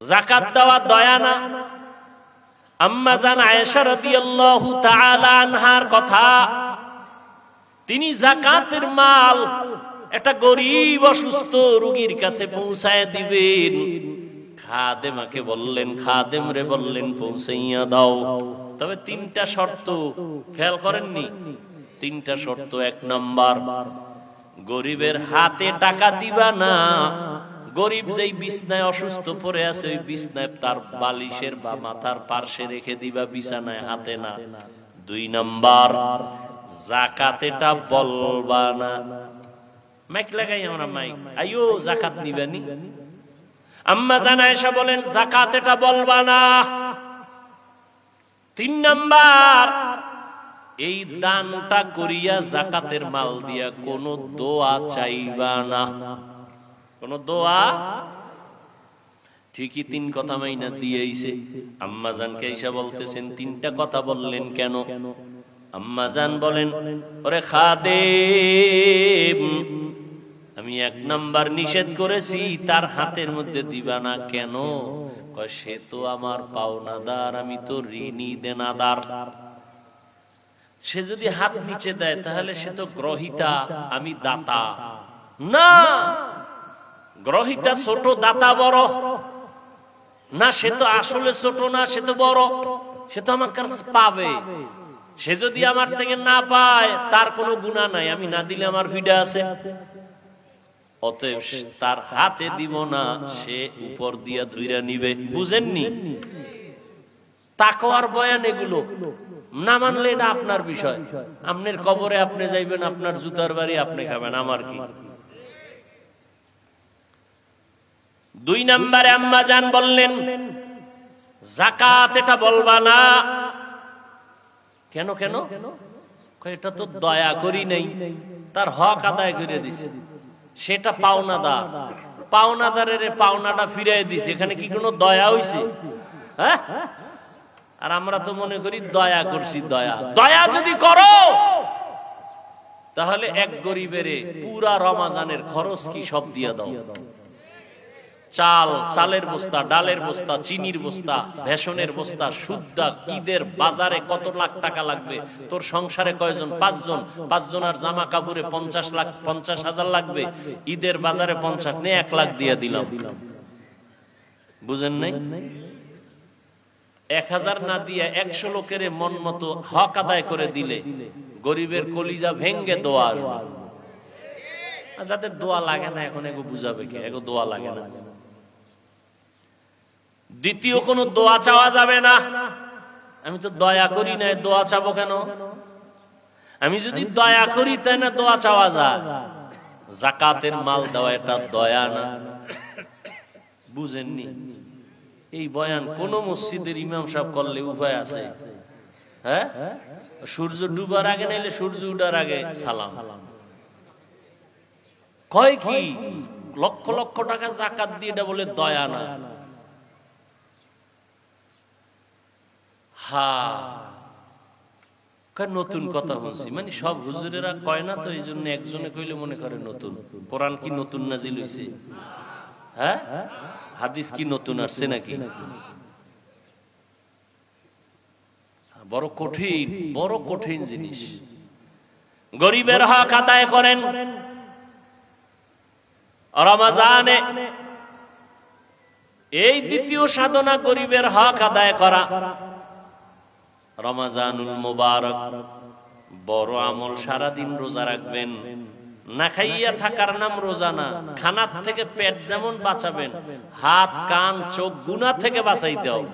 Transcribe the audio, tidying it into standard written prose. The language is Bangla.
যাকাত দেওয়া দয়া না? আম্মা জান আয়েশা রাদিয়াল্লাহু তাআলা আনহার কথা, তিনি যাকাতের মাল একটা গরীব অসুস্থ রোগীর কাছে পৌঁছায় দিবেন। খাদেমাকে বললেন, খাদেম রে বললেন পৌঁছাইয়া দাও, তবে তিনটা শর্ত। খেয়াল করেননি? তিনটা শর্ত। এক নাম্বার, গরিবের হাতে টাকা দিবা না। গরিব যেই বিছনায় অসুস্থ পড়ে আছে ওই বিছনায় তার বালিশের বা মাথার পার্শ্বে রেখে দিবা, বিছানায়, হাতে না। দুই নাম্বার, যাকাত এটা বলবা না। মাইক লাগাই আমরা, মাইক, আইও যাকাত নিবানি। আম্মা জান আয়েশা বলেন যাকাত এটা বলবা না। তিন নাম্বার, এই দানটা করিয়া যাকাতের মাল দিয়া কোন দোয়া চাইবা না। কোন দোয়া। ঠিকই তিন কথা মাইনা দিয়েইছে। আম্মা জানকে আয়েশা বলতেছেন তিনটা কথা বললেন কেন? আম্মা জান বলেন, ওরে খাদেম, আমি এক নাম্বার নিষেধ করেছি তার হাতের মধ্যে দিবা না। কেন? কয় সে তো আমার পাওনাদার, আমি তো ঋণী দেনাদার। সে যদি হাত নিচে দেয় তাহলে সে তো গ্রহিতা, আমি দাতা না। গ্রহিতা ছোট, দাতা বড় না। সে তো আসলে ছোট না, সে তো বড়। সে তো আমার কাছে পাবে। সে যদি আমার থেকে না পায় তার কোনো গুনাহ নাই, আমি না দিলে আমার ভিডা আছে। অতএব তার হাতে দিব না, সে উপর দিয়া ধুইরা নিবে। বুঝেননি? তাকওয়ার বয়ান এগুলো। না মানলে এটা আপনার বিষয়। আপনার কবরে আপনি যাইবেন, আপনার জুতার বাড়ি আপনি খাবেন, আমার কি? দুই নম্বরে আম্মা জান বললেন যাকাত এটা বলবা না। কেন? কেন? এটা তো দয়া করি নাই, তার হক আদায় করে দিছে। সেটা পাওনাদার, পাওনাদারের পাওনাটা ফিরাই দিছে। এখানে কি কোনো দয়া হইছে? হ্যাঁ? আর আমরা তো মনে করি দয়া করছি। দয়া দয়া যদি করো তাহলে এক গরিবেরে পুরা রমাজানের খরচ কি সব দিয়ে দাও। চাল, চালের বস্তা, ডালের বস্তা, চিনির বস্তা, বেসনের বস্তা, সুদ্দা, ঈদের বাজারে কত লাখ টাকা লাগবে, তোর সংসারে কয়জন? 5 জন। 5 জনের জামা কাপড়ে 50,000 লাগবে। ঈদের বাজারে 50 নে 1 লাখ দিয়ে দিলাম। বুঝেন নাই? 1000 না দিয়ে 100 লোকের মন মতো হক আদায় করে দিলে গরিবের কলিজা ভেঙ্গে দোয়া আসবে। যাদের দোয়া লাগে না এখন এগো বুঝাবে কে? এগো দোয়া লাগে না। দ্বিতীয় কোনো দোয়া চাওয়া যাবে না। আমি তো দয়া করি না, দোয়া চাবো কেন? আমি যদি দয়া করি তাই না দোয়া চাওয়া যায়? যাকাতের মাল দেওয়া এটা দয়া না। বুঝেননি? এই বয়ান কোন মসজিদের ইমাম সাহেব করলে উপায় আছে? হ্যাঁ? সূর্য ডুবার আগে নাইলে সূর্য উঠার আগে সালাম। কয় কি লক্ষ লক্ষ টাকা যাকাত দিয়ে এটা বলে দয়া না? নতুন কথা বলছি, মানে সব হুজুরেরা কয় না তো, এই জন্য একজনে কইলে মনে করে নতুন। কোরআন কি নতুন নাজিল হইছে? হ্যাঁ? হাদিস কি নতুন আসছে নাকি? বড় কঠিন, বড় কঠিন জিনিস। গরিবের হক আদায় করেন। রমজানে এই দ্বিতীয় সাধনা, গরিবের হক আদায় করা। রমজানুল মুবারক বড় আমল। সারাদিন রোজা রাখবেন। না খাইয়া থাকার নাম রোজা না। খানার থেকে পেট যেমন বাঁচাবেন, হাত, কান, চোখ গুনাহ থেকে বাঁচাইতে হবে।